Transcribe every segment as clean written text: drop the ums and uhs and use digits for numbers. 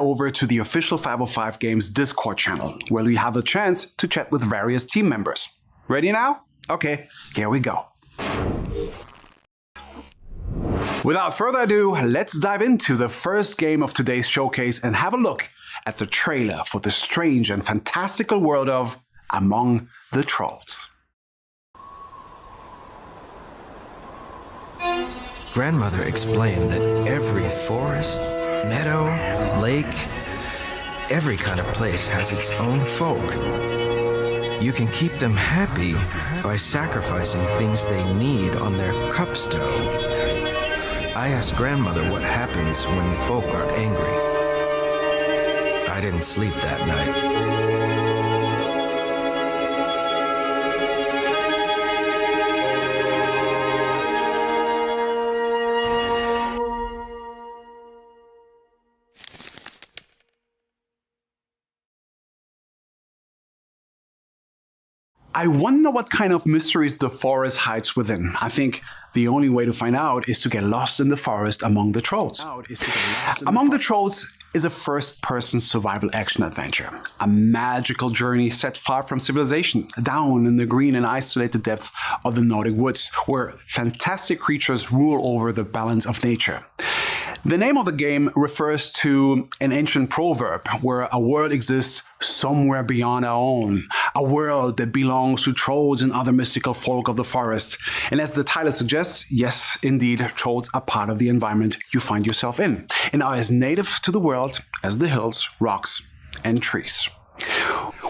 over to the official 505 Games Discord channel, where we have a chance to chat with various team members. Ready now? Okay, here we go. Without further ado, let's dive into the first game of today's showcase and have a look at the trailer for the strange and fantastical world of Among the Trolls. Grandmother explained that every forest, meadow, lake, every kind of place has its own folk. You can keep them happy by sacrificing things they need on their cupstone. I asked Grandmother what happens when the folk are angry. I didn't sleep that night. I wonder what kind of mysteries the forest hides within. I think the only way to find out is to get lost in the forest among the trolls. Among the Trolls is a first-person survival action adventure, a magical journey set far from civilization, down in the green and isolated depth of the Nordic woods, where fantastic creatures rule over the balance of nature. The name of the game refers to an ancient proverb where a world exists somewhere beyond our own, a world that belongs to trolls and other mystical folk of the forest. And as the title suggests, yes, indeed, trolls are part of the environment you find yourself in, and are as native to the world as the hills, rocks, and trees.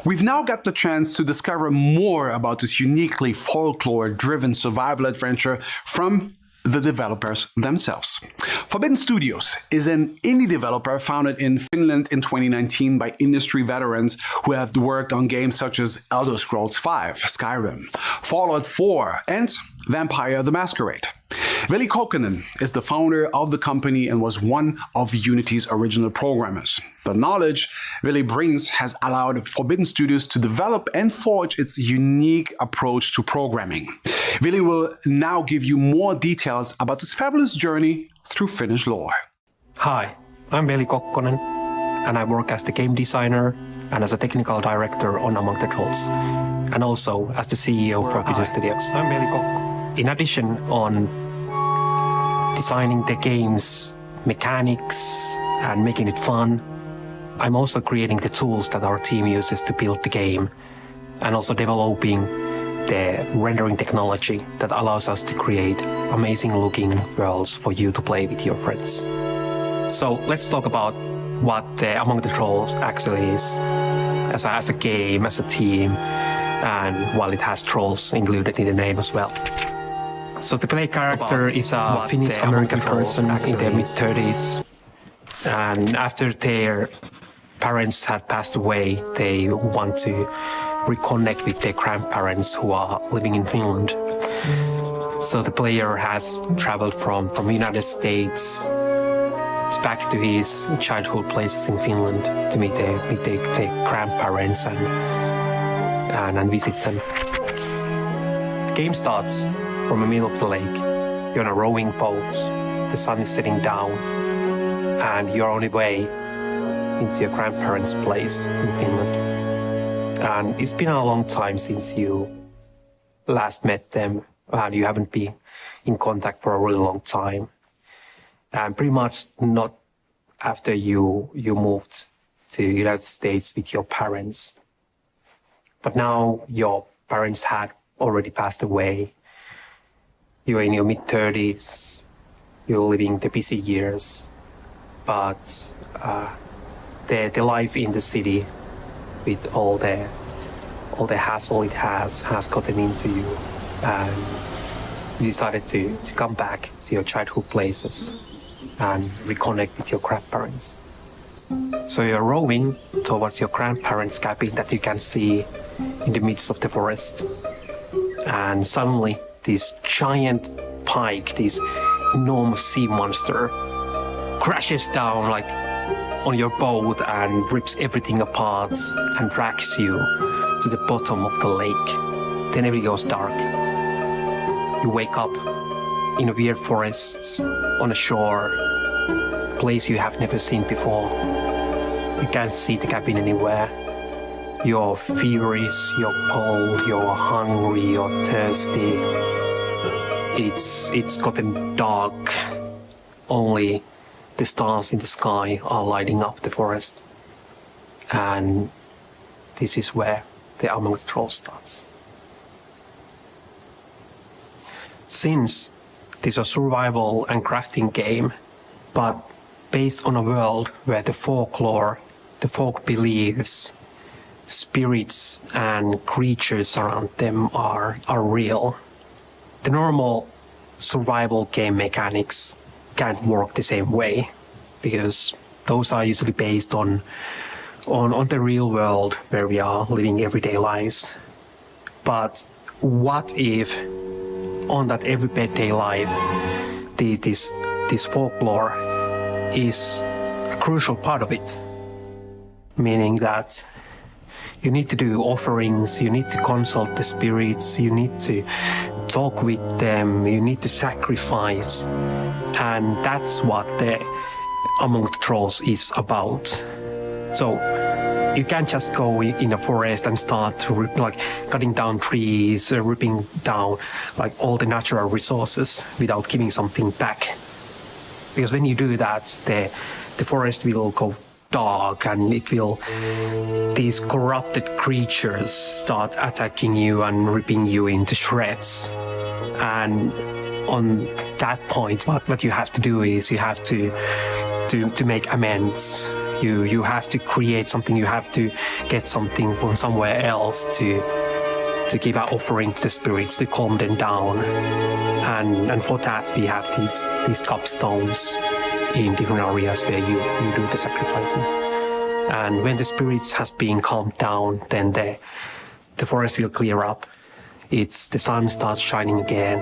We've now got the chance to discover more about this uniquely folklore-driven survival adventure from the developers themselves. Forbidden Studios is an indie developer founded in Finland in 2019 by industry veterans who have worked on games such as Elder Scrolls V, Skyrim, Fallout 4, and Vampire the Masquerade. Veli Kokkonen is the founder of the company and was one of Unity's original programmers. The knowledge Veli brings has allowed Forbidden Studios to develop and forge its unique approach to programming. Veli will now give you more details about this fabulous journey through Finnish lore. Hi, I'm Veli Kokkonen, and I work as the game designer and as a technical director on Among the Trolls, and also as the CEO for Forbidden Studios. I'm Veli Kokkonen. In addition on designing the game's mechanics and making it fun, I'm also creating the tools that our team uses to build the game, and also developing the rendering technology that allows us to create amazing looking worlds for you to play with your friends. So let's talk about what Among the Trolls actually is as a game, as a team, and while it has trolls included in the name as well. So the play character is a Finnish-American person in their mid-30s, and after their parents had passed away, they want to reconnect with their grandparents who are living in Finland. So the player has traveled from United States back to his childhood places in Finland to meet their grandparents and visit them. The game starts from the middle of the lake. You're on a rowing boat, the sun is setting down, and you're on your way into your grandparents' place in Finland. And it's been a long time since you last met them, and you haven't been in contact for a really long time. And pretty much not after you moved to the United States with your parents. But now your parents had already passed away. You're in your mid-30s, you're living the busy years, but the life in the city with all the hassle it has gotten into you, and you decided to come back to your childhood places and reconnect with your grandparents. So you're rowing towards your grandparents' cabin that you can see in the midst of the forest, and suddenly this giant pike, this enormous sea monster, crashes down like on your boat and rips everything apart and drags you to the bottom of the lake. Then everything goes dark. You wake up in a weird forest on a shore, place you have never seen before. can't see the cabin anywhere. You're feverish, you're cold, you're hungry, you're thirsty. It's gotten dark. Only the stars in the sky are lighting up the forest. And this is where the Among the Trolls starts. Since this is a survival and crafting game, but based on a world where the folklore, the folk beliefs, spirits and creatures around them are real, the normal survival game mechanics can't work the same way, because those are usually based on the real world where we are living everyday lives. But what if on that everyday life, this folklore is a crucial part of it? Meaning that you need to do offerings, you need to consult the spirits, you need to talk with them, you need to sacrifice. And that's what the Among the Trolls is about. So you can't just go in a forest and start to cutting down trees, ripping down all the natural resources without giving something back. Because when you do that, the forest will go dark, and these corrupted creatures start attacking you and ripping you into shreds. And on that point, what you have to do is you have to make amends. You have to create something, you have to get something from somewhere else to give an offering to the spirits to calm them down. And for that we have these cupstones in different areas where you do the sacrificing. And when the spirits has been calmed down, then the forest will clear up. The sun starts shining again.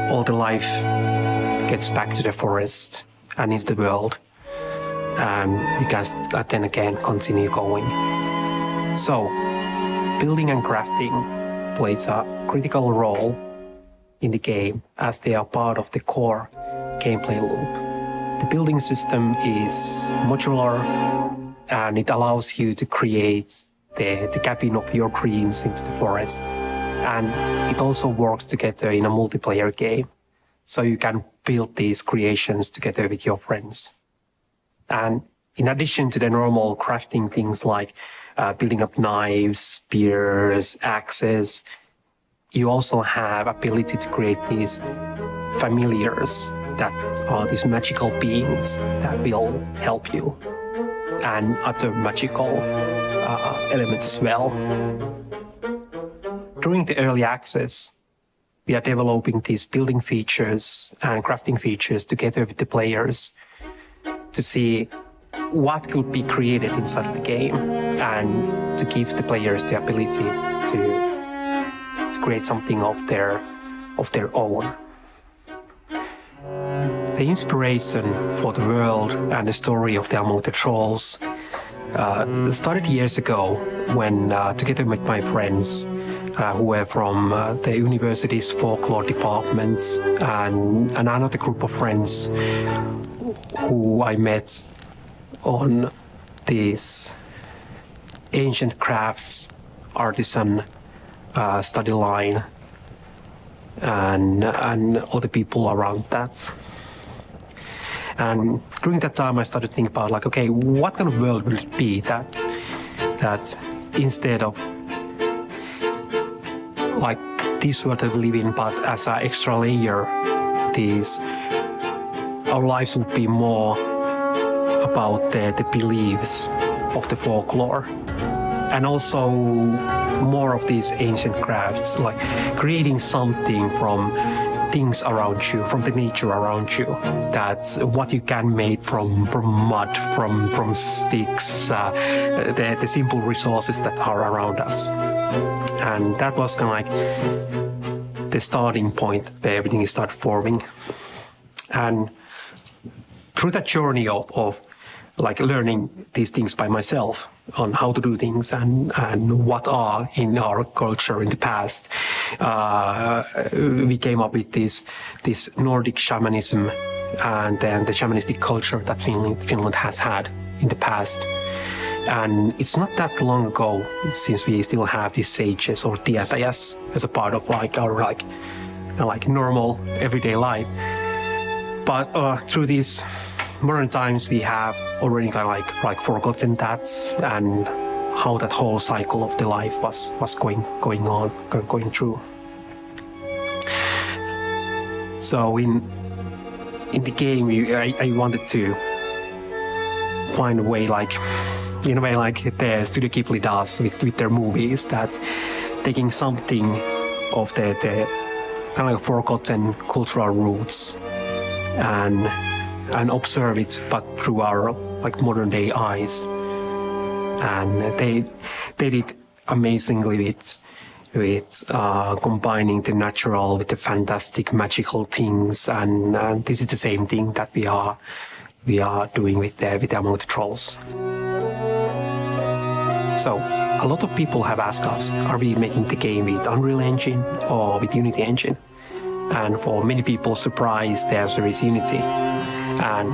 All the life gets back to the forest and into the world. And you can then again continue going. So, building and crafting plays a critical role in the game, as they are part of the core gameplay loop. The building system is modular, and it allows you to create the cabin of your dreams into the forest. And it also works together in a multiplayer game, so you can build these creations together with your friends. And in addition to the normal crafting things like building up knives, spears, axes, you also have ability to create these familiars that are these magical beings that will help you, and other magical elements as well. During the early access, we are developing these building features and crafting features together with the players to see what could be created inside of the game, and to give the players the ability to create something of their own. The inspiration for the world and the story of the Among the Trolls started years ago when, together with my friends who were from the university's folklore departments, and another group of friends who I met on this ancient crafts artisan study line, and other people around that. And during that time, I started thinking about what kind of world will it be that instead of this world that we live in, but as an extra layer, our lives would be more about the beliefs of the folklore, and also more of these ancient crafts, creating something from things around you, from the nature around you. That's what you can make from mud, from sticks, the simple resources that are around us. And that was the starting point where everything started forming. And through that journey of learning these things by myself on how to do things and what are in our culture in the past, we came up with this Nordic shamanism and then the shamanistic culture that Finland has had in the past. And it's not that long ago since we still have these sages or tietäjäs as a part of our normal everyday life. But through these modern times, we have already kind of like forgotten that and how that whole cycle of the life was going through. So in the game, I wanted to find a way, in a way like the Studio Ghibli does with their movies, that taking something of the kind of forgotten cultural roots and observe it, but through our modern day eyes. And they did amazingly with combining the natural with the fantastic magical things, and this is the same thing that we are doing with Among the Trolls. So a lot of people have asked us, are we making the game with Unreal Engine or with Unity Engine? And for many people, surprise, the answer is Unity. And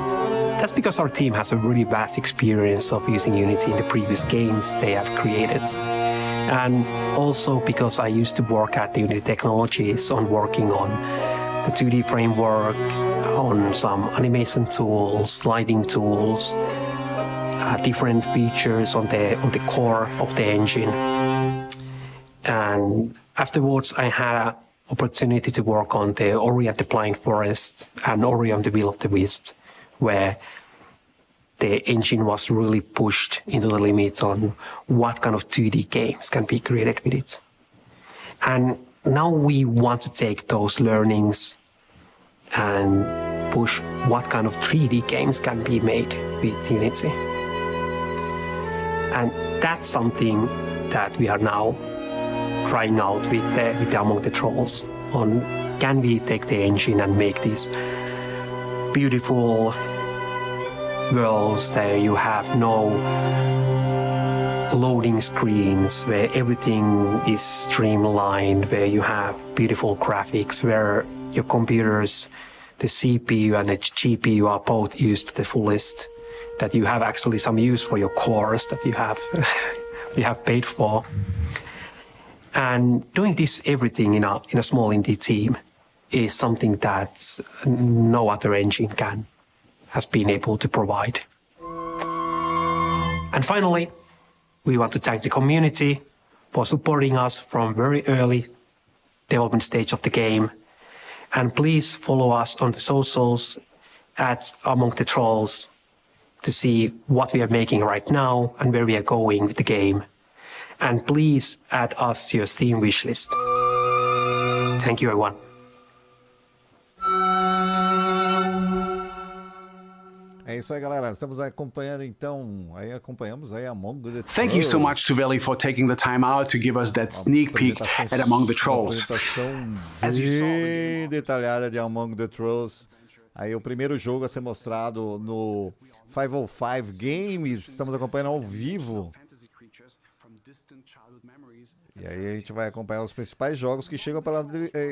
that's because our team has a really vast experience of using Unity in the previous games they have created. And also because I used to work at the Unity Technologies on working on the 2D framework, on some animation tools, lighting tools, different features on the core of the engine. And afterwards, I had an opportunity to work on the Ori and the Blind Forest and Ori and the Will of the Wisps, where the engine was really pushed into the limits on what kind of 2D games can be created with it. And now we want to take those learnings and push what kind of 3D games can be made with Unity. And that's something that we are now trying out with the Among the Trolls. On can we take the engine and make these beautiful worlds that you have no loading screens, where everything is streamlined, where you have beautiful graphics, where your computers, the CPU and the GPU are both used to the fullest, that you have actually some use for your cores that you have paid for. And doing this everything in a small indie team is something that no other engine has been able to provide. And finally, we want to thank the community for supporting us from very early development stage of the game. And please follow us on the socials at Among the Trolls to see what we are making right now and where we are going with the game. And please add us to your Steam wishlist. Thank you, everyone. É isso aí, galera. Estamos acompanhando, então. Acompanhamos aí Among the Trolls. Thank you so much to Veli for taking the time out to give us that sneak peek at Among the Trolls. As you saw, bem detalhada de Among the Trolls. Aí o primeiro jogo a ser mostrado no 505 Games. Estamos acompanhando ao vivo. E aí a gente vai acompanhar os principais jogos que chegam pela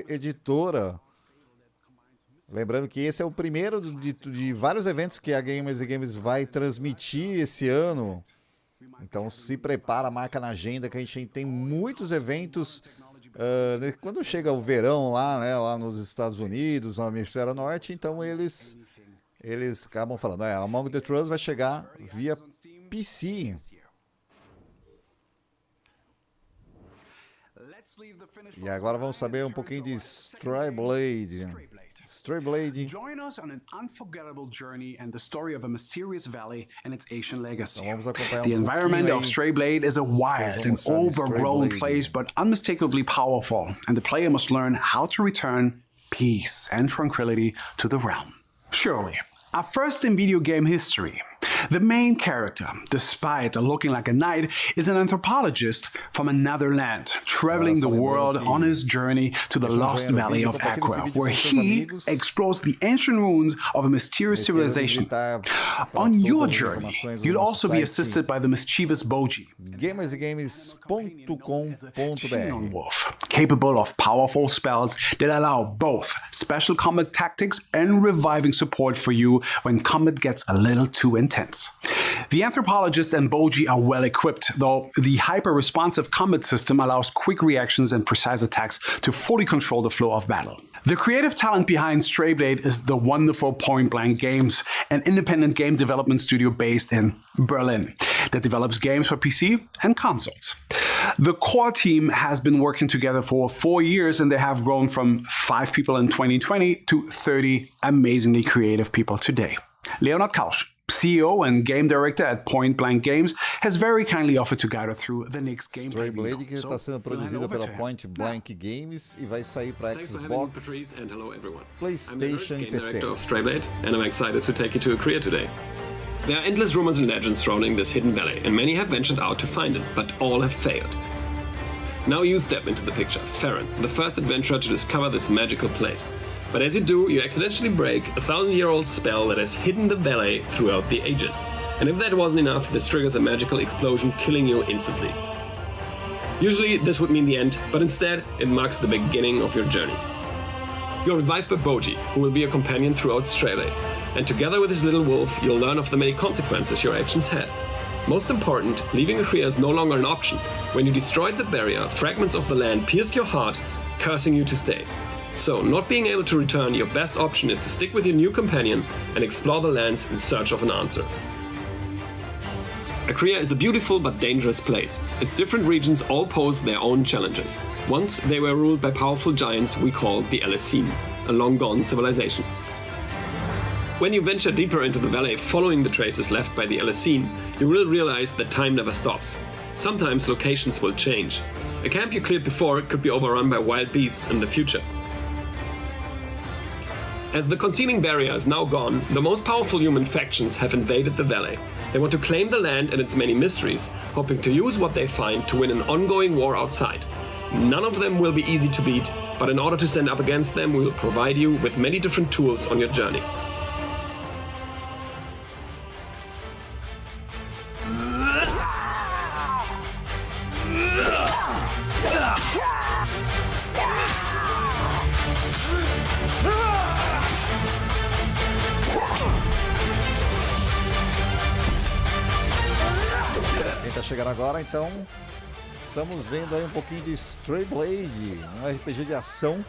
editora. Lembrando que esse é o primeiro de vários eventos que a Gamers e Games vai transmitir esse ano. Então se prepara, marca na agenda que a gente tem muitos eventos. Quando chega o verão lá, né, lá nos Estados Unidos, no hemisfério norte, então eles acabam falando, Among the Trolls vai chegar via PC. E agora vamos saber um pouquinho de Stray Blade. Join us on an unforgettable journey and the story of a mysterious valley and its ancient legacy. The environment of Stray Blade is a wild and overgrown place, but unmistakably powerful, and the player must learn how to return peace and tranquility to the realm. Surely, our first in video game history. The main character, despite looking like a knight, is an anthropologist from another land, traveling the world on his journey to the lost valley of Aqua, where he explores the ancient ruins of a mysterious civilization. On your journey, you'll also be assisted by the mischievous Boji, wolf, capable of powerful spells that allow both special combat tactics and reviving support for you when combat gets a little too intense. The anthropologist and Boji are well equipped, though the hyper-responsive combat system allows quick reactions and precise attacks to fully control the flow of battle. The creative talent behind Strayblade is the wonderful Point Blank Games, an independent game development studio based in Berlin that develops games for PC and consoles. The core team has been working together for 4 years, and they have grown from 5 people in 2020 to 30 amazingly creative people today. Leonard Kausch, CEO and game director at Point Blank Games, has very kindly offered to guide us through the next game. Strayblade, que está sendo produzida pela Point Blank Games e vai sair para Xbox, PlayStation e PC. Director of Strayblade, and I'm excited to take you to a career today. There are endless rumors and legends surrounding this hidden valley, and many have ventured out to find it, but all have failed. Now you step into the picture, Farron, the first adventurer to discover this magical place. But as you do, you accidentally break a 1,000-year-old spell that has hidden the valley throughout the ages. And if that wasn't enough, this triggers a magical explosion, killing you instantly. Usually this would mean the end, but instead it marks the beginning of your journey. You're revived by Boji, who will be your companion throughout Strayblade, and together with his little wolf, you'll learn of the many consequences your actions had. Most important, leaving a career is no longer an option. When you destroyed the barrier, fragments of the land pierced your heart, cursing you to stay. So, not being able to return, your best option is to stick with your new companion and explore the lands in search of an answer. Akria is a beautiful but dangerous place. Its different regions all pose their own challenges. Once they were ruled by powerful giants we called the Alessine, a long-gone civilization. When you venture deeper into the valley following the traces left by the Alessine, you will realize that time never stops. Sometimes locations will change. A camp you cleared before could be overrun by wild beasts in the future. As the concealing barrier is now gone, the most powerful human factions have invaded the valley. They want to claim the land and its many mysteries, hoping to use what they find to win an ongoing war outside. None of them will be easy to beat, but in order to stand up against them, we will provide you with many different tools on your journey. Quem tá chegando agora, então, estamos vendo aí um pouquinho de Strayblade, um RPG de ação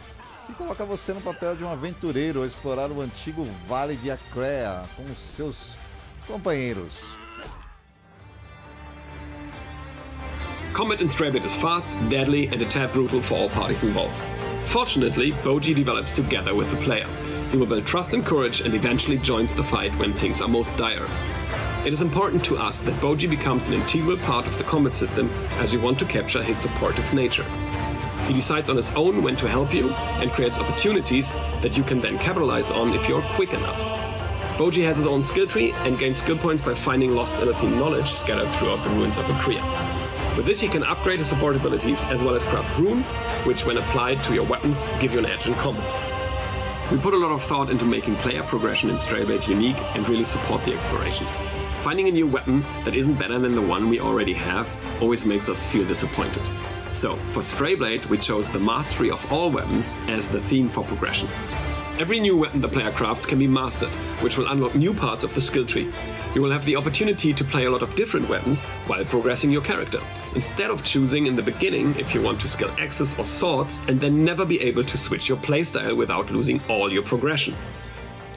que coloca você no papel de um aventureiro a explorar o antigo Vale de Akria com os seus companheiros. Combat in Strayblade is fast, deadly, and a tad brutal for all parties involved. Fortunately, Boji develops together with the player. He will build trust and courage and eventually joins the fight when things are most dire. It is important to us that Boji becomes an integral part of the combat system as we want to capture his supportive nature. He decides on his own when to help you and creates opportunities that you can then capitalize on if you're quick enough. Boji has his own skill tree and gains skill points by finding lost Alessine knowledge scattered throughout the ruins of Akria. With this he can upgrade his support abilities as well as craft runes, which when applied to your weapons give you an edge in combat. We put a lot of thought into making player progression in Strayblade unique and really support the exploration. Finding a new weapon that isn't better than the one we already have always makes us feel disappointed. So, for Strayblade, we chose the mastery of all weapons as the theme for progression. Every new weapon the player crafts can be mastered, which will unlock new parts of the skill tree. You will have the opportunity to play a lot of different weapons while progressing your character, instead of choosing in the beginning if you want to skill axes or swords and then never be able to switch your playstyle without losing all your progression.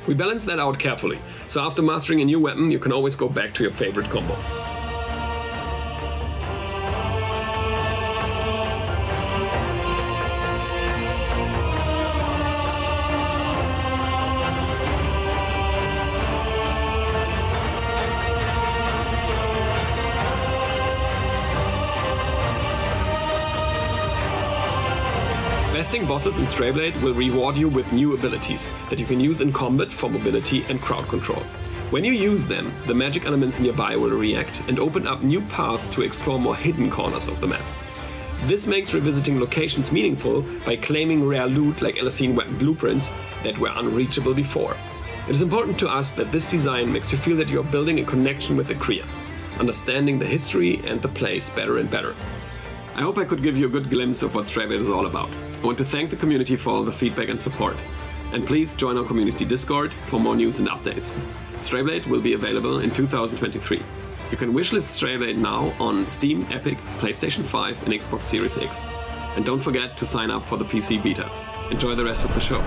We balance that out carefully, so after mastering a new weapon, you can always go back to your favorite combo. Besting bosses in Strayblade will reward you with new abilities that you can use in combat for mobility and crowd control. When you use them, the magic elements nearby will react and open up new paths to explore more hidden corners of the map. This makes revisiting locations meaningful by claiming rare loot like Alessine weapon blueprints that were unreachable before. It is important to us that this design makes you feel that you are building a connection with Akria, understanding the history and the place better and better. I hope I could give you a good glimpse of what Strayblade is all about. I want to thank the community for all the feedback and support. And please join our community Discord for more news and updates. Strayblade will be available in 2023. You can wishlist Stray Blade now on Steam, Epic, PlayStation 5 and Xbox Series X. And don't forget to sign up for the PC beta. Enjoy the rest of the show.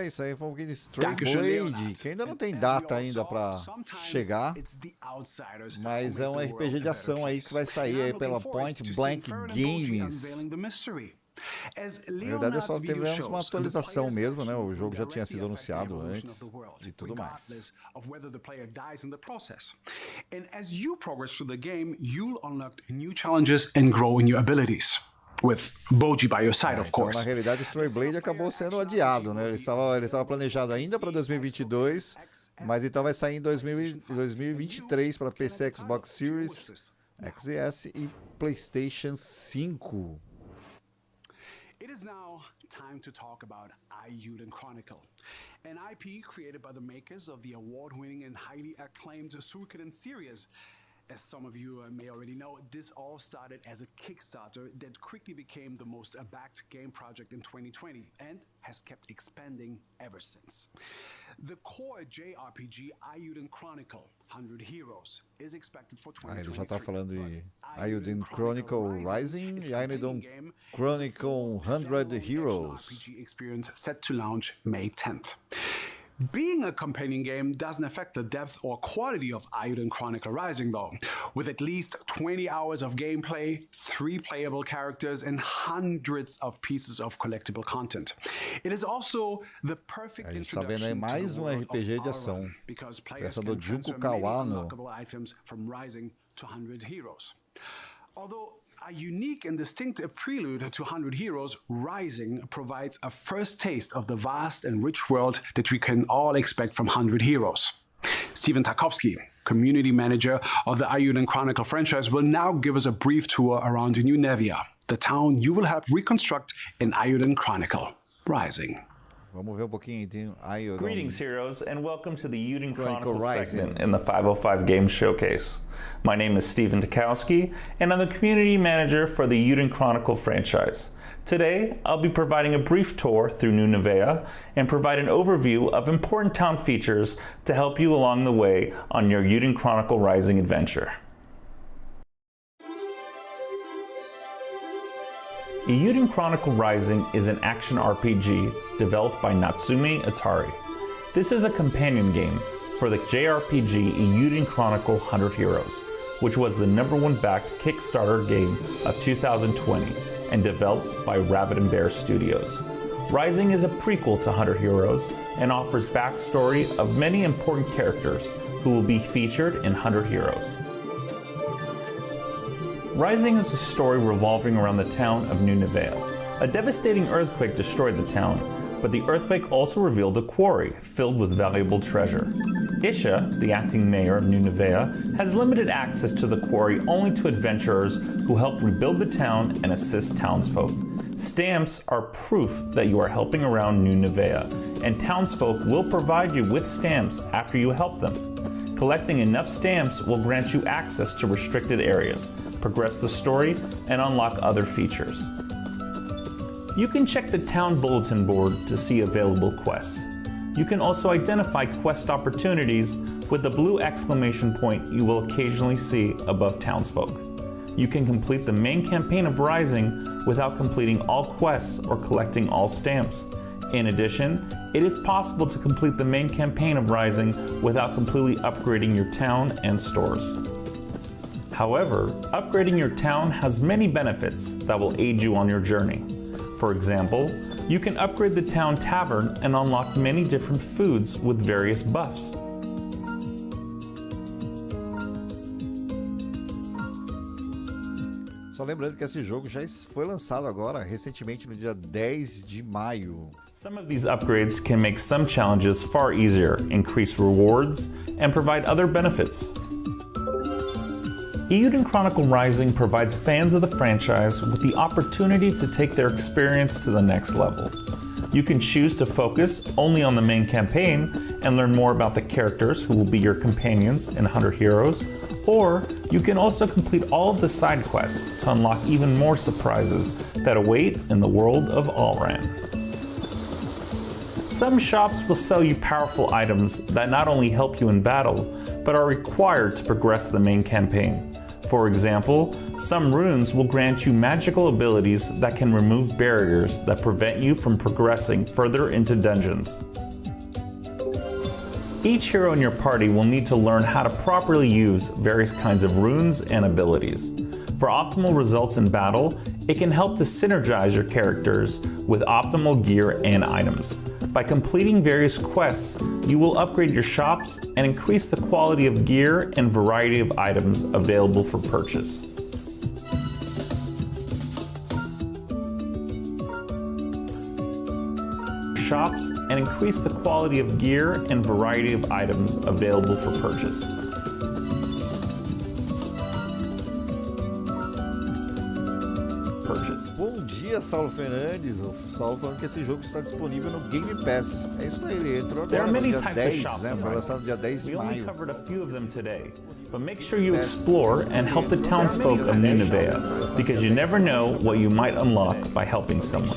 Isso aí foi um pouquinho de Stray Blade, que ainda não tem data ainda para chegar, mas é um RPG de ação aí que vai sair aí pela Point Blank Games. Na verdade, só tivemos uma atualização mesmo, né? O jogo já tinha sido anunciado antes e tudo mais. And as you progress through the game, you'll unlock new challenges and grow in your abilities. With Boji by your side, of course. Então, na realidade, Stray Blade acabou sendo adiado, né? Ele estava planejado ainda para 2022, mas então vai sair em 2023 para PC, Xbox Series, XS e PlayStation 5. It is now time to talk about Ayuden Chronicle, an IP created by the makers of the award-winning and highly acclaimed Suikoden series. As some of you may already know, this all started as a Kickstarter that quickly became the most backed game project in 2020 and has kept expanding ever since. The core JRPG Ayuden Chronicle 100 Heroes is expected for 2023. Ele já está falando de Ayuden Chronicle Rising e Ayuden Chronicle 100 Heroes. RPG experience set to launch May 10th. Being a companion game doesn't affect the depth or quality of Ayuden Chronicle Rising, though. With at least 20 hours of gameplay, 3 playable characters, and hundreds of pieces of collectible content. It is also the perfect introduction to the world of Aura, because players can transfer many unlockable items from Rising to 100 Heroes. Although a unique and distinctive prelude to 100 Heroes, Rising provides a first taste of the vast and rich world that we can all expect from 100 Heroes. Steven Tarkovsky, community manager of the Ayuden Chronicle franchise, will now give us a brief tour around New Nevia, the town you will help reconstruct in Ayuden Chronicle Rising. Vamos ver pouquinho de Ayuden. Greetings, heroes, and welcome to the Ayuden Chronicle segment in the 505 Games Showcase. My name is Steven Tarkovsky, and I'm the community manager for the Ayuden Chronicle franchise. Today, I'll be providing a brief tour through New Nevea and provide an overview of important town features to help you along the way on your Ayuden Chronicle Rising adventure. Ayuden Chronicle Rising is an action RPG developed by Natsume Atari. This is a companion game for the JRPG Ayuden Chronicle 100 Heroes, which was the #1 backed Kickstarter game of 2020 and developed by Rabbit and Bear Studios. Rising is a prequel to 100 Heroes and offers backstory of many important characters who will be featured in 100 Heroes. Rising is a story revolving around the town of New Nevea. A devastating earthquake destroyed the town, but the earthquake also revealed a quarry filled with valuable treasure. Isha, the acting mayor of New Nevea, has limited access to the quarry only to adventurers who help rebuild the town and assist townsfolk. Stamps are proof that you are helping around New Nevea, and townsfolk will provide you with stamps after you help them. Collecting enough stamps will grant you access to restricted areas, progress the story, and unlock other features. You can check the town bulletin board to see available quests. You can also identify quest opportunities with the blue exclamation point you will occasionally see above townsfolk. You can complete the main campaign of Rising without completing all quests or collecting all stamps. In addition, it is possible to complete the main campaign of Rising without completely upgrading your town and stores. However, upgrading your town has many benefits that will aid you on your journey. For example, you can upgrade the town tavern and unlock many different foods with various buffs. Só lembrando que esse jogo já foi lançado agora, recentemente, no dia 10 de maio. Some of these upgrades can make some challenges far easier, increase rewards, and provide other benefits. Ayuden Chronicle Rising provides fans of the franchise with the opportunity to take their experience to the next level. You can choose to focus only on the main campaign and learn more about the characters who will be your companions in 100 Heroes, or you can also complete all of the side quests to unlock even more surprises that await in the world of Alran. Some shops will sell you powerful items that not only help you in battle, but are required to progress the main campaign. For example, some runes will grant you magical abilities that can remove barriers that prevent you from progressing further into dungeons. Each hero in your party will need to learn how to properly use various kinds of runes and abilities. For optimal results in battle, it can help to synergize your characters with optimal gear and items. By completing various quests, you will upgrade your shops and increase the quality of gear and variety of items available for purchase. Shops and increase the quality of gear and variety of items available for purchase. Bom dia, Saulo Fernandes. O Saulo falando que esse jogo está disponível no Game Pass. É isso aí, ele entrou agora no dia 10, né? Foi lançado no dia 10 de maio. We only covered a few of them today, but make sure you explore and help the townsfolk of Nineveh, because you never know what you might unlock by helping someone.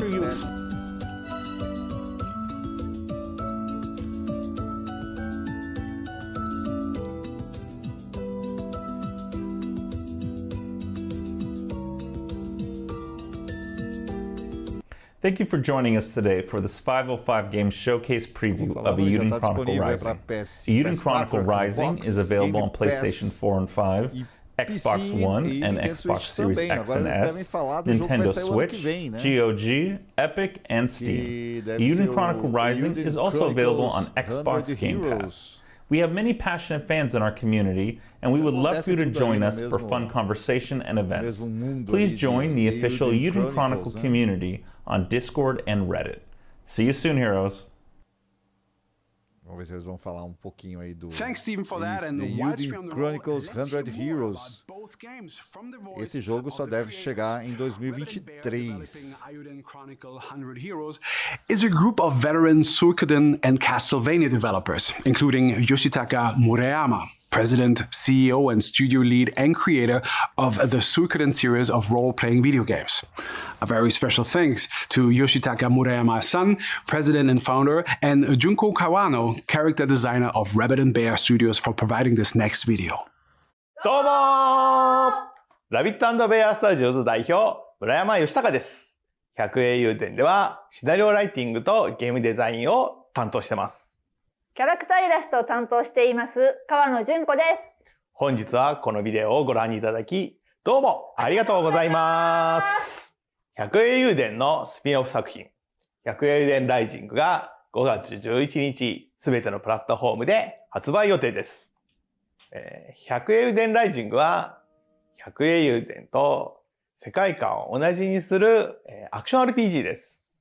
Thank you for joining us today for this 505 Games Showcase preview of Euden Chronicle Rising. Euden Chronicle Rising is available on PlayStation 4 and 5, Xbox One and Xbox Series X and S, Nintendo Switch, GOG, Epic, and Steam. Euden Chronicle Rising is also available on Xbox Game Pass. We have many passionate fans in our community, and we would love for you to join us for fun conversation and events. Please join the official Euden Chronicle community on Discord and Reddit. See you soon, heroes. Vamos ver se eles vão falar um pouquinho aí do Thanks, Stephen, for that. And The Euden Chronicles 100 Heroes. Esse jogo só deve chegar em 2023. Euden Chronicle 100 Heroes is a group of veteran Suikoden and Castlevania developers, including Yoshitaka Murayama, president, CEO, and studio lead and creator of the Suikoden series of role-playing video games. A very special thanks to Yoshitaka Murayama's son, president and founder, and Junko Kawano, character designer of Rabbit and Bear Studios, for providing this next video. どうもーラビット&ベアスタジオズ代表、村山義孝です。百英雄伝ではシナリオライティングとゲームデザインを担当してます。キャラクターイラストを担当しています川野純子です。本日はこのビデオをご覧いただき、どうもありがとうございます。百英雄伝のスピンオフ作品、百英雄伝ライジングが5月11日、すべてのプラットフォームで発売予定です。百英雄伝ライジングは、百英雄伝と世界観を同じにするアクション RPG です。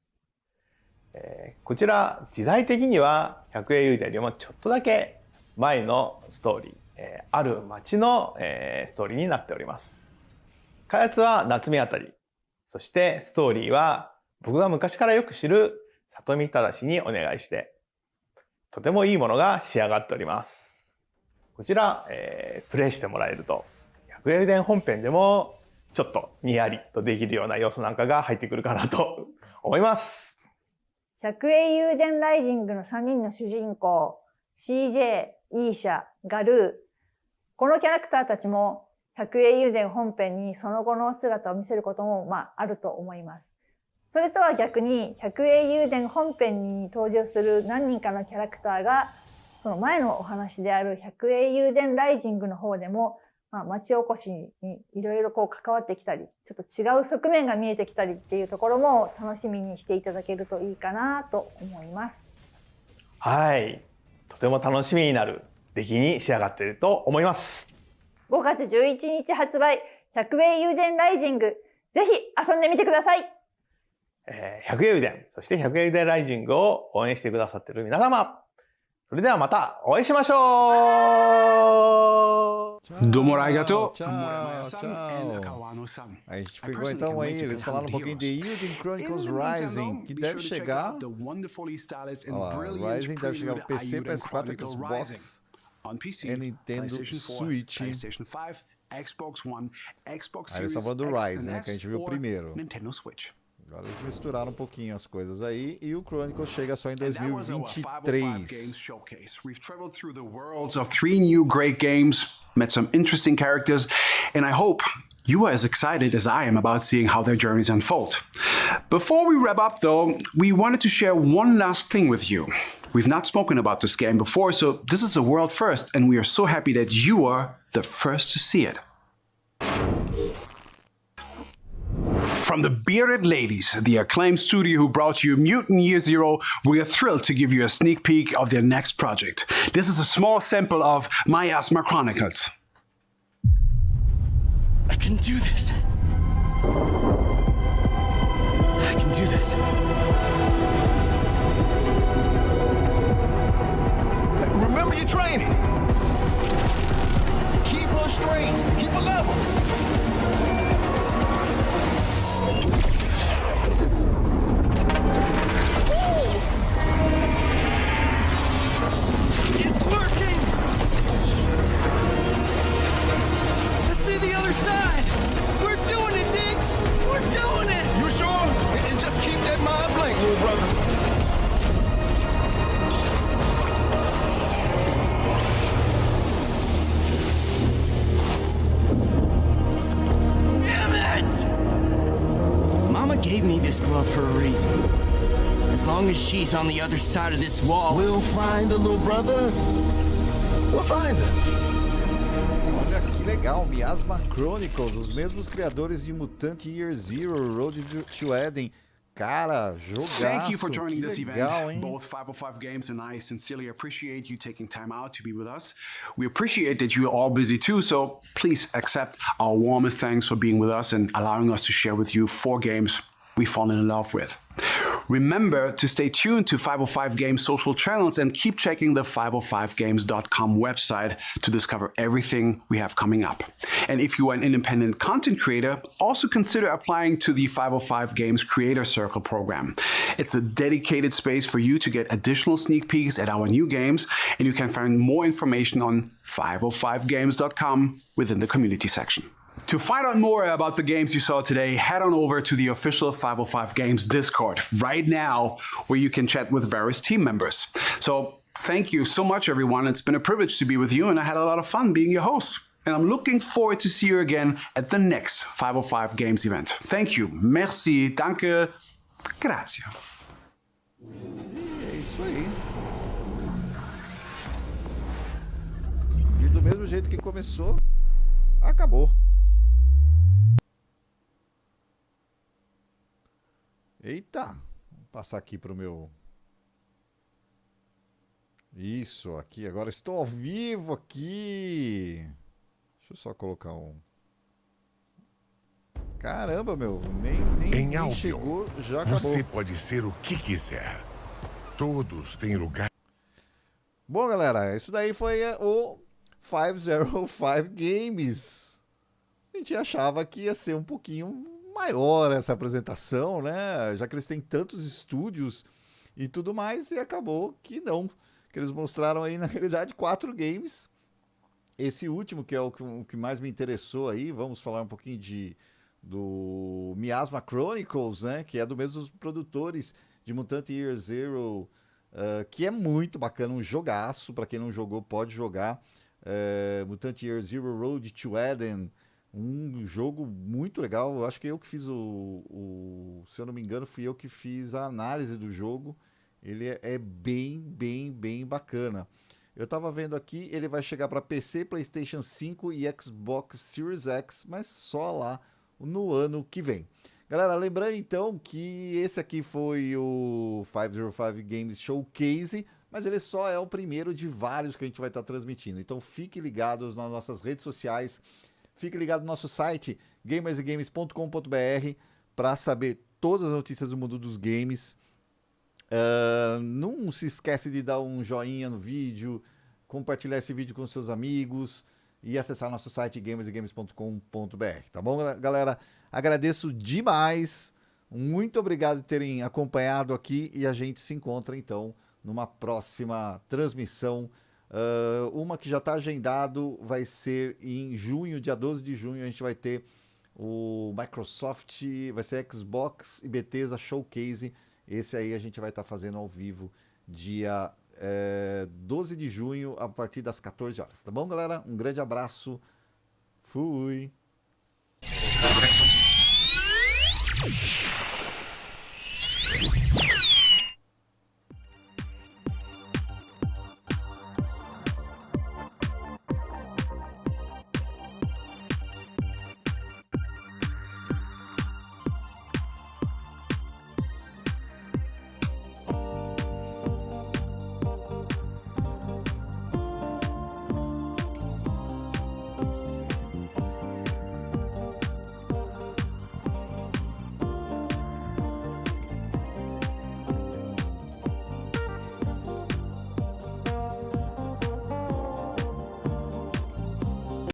こちら、時代的には百英雄伝よりもちょっとだけ前のストーリー、ある街のストーリーになっております。開発は夏目あたり、そしてストーリーは僕が昔からよく知る里見忠にお願いして、とてもいいものが仕上がっております。こちら、プレイしてもらえると、百英雄伝本編でもちょっとにやりとできるような要素なんかが入ってくるかなと思います。百英雄伝ライジングの3人の主人公、CJ、イーシャ、ガルー、このキャラクターたちも百英雄伝本編にその後の姿を見せることも、あると思います。それとは逆に、百英雄伝本編に登場する何人かのキャラクターが、その前のお話である百英雄伝ライジングの方でも、町おこしにいろいろ関わってきたり、ちょっと違う側面が見えてきたりっていうところも楽しみにしていただけるといいかなと思います。はい。とても楽しみになる出来に仕上がっていると思います。5月11日発売、百英雄伝ライジング、ぜひ遊んでみてください。百英雄伝、そして百英雄伝ライジングを応援してくださっている皆様、それではまたお会いしましょう。Domo arigato. Tchau, tchau. A gente ficou então aí, eles falaram um pouquinho de Euden Chronicles Rising, que deve chegar. Olha lá, Rising deve chegar para PC, PS4, Xbox e Nintendo Switch. Xbox One, Xbox Aí eles estão falando do Rising, né, que a gente viu primeiro. Nintendo Switch. Agora eles misturaram um pouquinho as coisas aí e o Chronicles chega só em And that was our 505 Games 2023. Showcase. We've traveled through the worlds of 3 new great games, met some interesting characters, and I hope you are as excited as I am about seeing how their journeys unfold. Before we wrap up, though, we wanted to share one last thing with you. We've not spoken about this game before, so this is a world first, and we are so happy that you are the first to see it. From the Bearded Ladies, the acclaimed studio who brought you Mutant Year Zero, we are thrilled to give you a sneak peek of their next project. This is a small sample of Miasma Chronicles. I can do this. I can do this. Remember your training. Keep her straight. Keep her level. It's working! Let's see the other side! We're doing it, Diggs! We're doing it! You sure? And just keep that mind blank, little brother. Damn it! Mama gave me this glove for a reason. As long as she's on the other side of this wall, we'll find her, little brother. We'll find her. Olha que legal, Miasma Chronicles, os mesmos criadores de Mutant Year Zero, Road to Eden. Cara, jogaço, Thank you for que joining this legal, event. hein? Both 505 Games and I sincerely appreciate you taking time out to be with us. We appreciate that you're all busy too, so please accept our warmest thanks for being with us and allowing us to share with you 4 games we've fallen in love with. Remember to stay tuned to 505 Games social channels and keep checking the 505games.com website to discover everything we have coming up. And if you are an independent content creator, also consider applying to the 505 Games Creator Circle program. It's a dedicated space for you to get additional sneak peeks at our new games, and you can find more information on 505games.com within the community section. To find out more about the games you saw today, head on over to the official 505 Games Discord right now, where you can chat with various team members. So thank you so much, everyone. It's been a privilege to be with you, and I had a lot of fun being your host. And I'm looking forward to see you again at the next 505 Games event. Thank you. Merci. Danke. Grazie. É isso aí. E do mesmo jeito que começou, acabou. Eita, vou passar aqui pro meu... Isso, aqui, agora estou ao vivo aqui. Deixa eu só colocar um... Caramba, meu, nem Albion, chegou, já acabou. Você pode ser o que quiser. Todos têm lugar. Bom, galera, isso daí foi o 505 Games. A gente achava que ia ser um pouquinho maior essa apresentação, né? Já que eles têm tantos estúdios e tudo mais, e acabou que não. Que eles mostraram aí, na realidade, 4 games. Esse último, que é o que mais me interessou aí, vamos falar um pouquinho do Miasma Chronicles, né? Que é do mesmo dos produtores de Mutant Year Zero, que é muito bacana, um jogaço. Para quem não jogou, pode jogar. Mutant Year Zero Road to Eden, um jogo muito legal. Eu acho que eu que fiz se eu não me engano, fui eu que fiz a análise do jogo. Ele é bem bacana. Eu tava vendo aqui, ele vai chegar para PC, PlayStation 5 e Xbox Series X, mas só lá no ano que vem. Galera, lembrando então que esse aqui foi o 505 Games Showcase, mas ele só é o primeiro de vários que a gente vai estar transmitindo. Então fique ligados nas nossas redes sociais, fique ligado no nosso site gamersgames.com.br para saber todas as notícias do mundo dos games. Não se esquece de dar um joinha no vídeo, compartilhar esse vídeo com seus amigos e acessar nosso site gamersgames.com.br, tá bom, galera? Agradeço demais, muito obrigado por terem acompanhado aqui e a gente se encontra então numa próxima transmissão. Uma que já está agendado vai ser em junho, dia 12 de junho, a gente vai ter o Microsoft, vai ser Xbox e Bethesda Showcase. Esse aí a gente vai estar fazendo ao vivo dia 12 de junho a partir das 14 horas. Tá bom, galera? Um grande abraço. Fui! You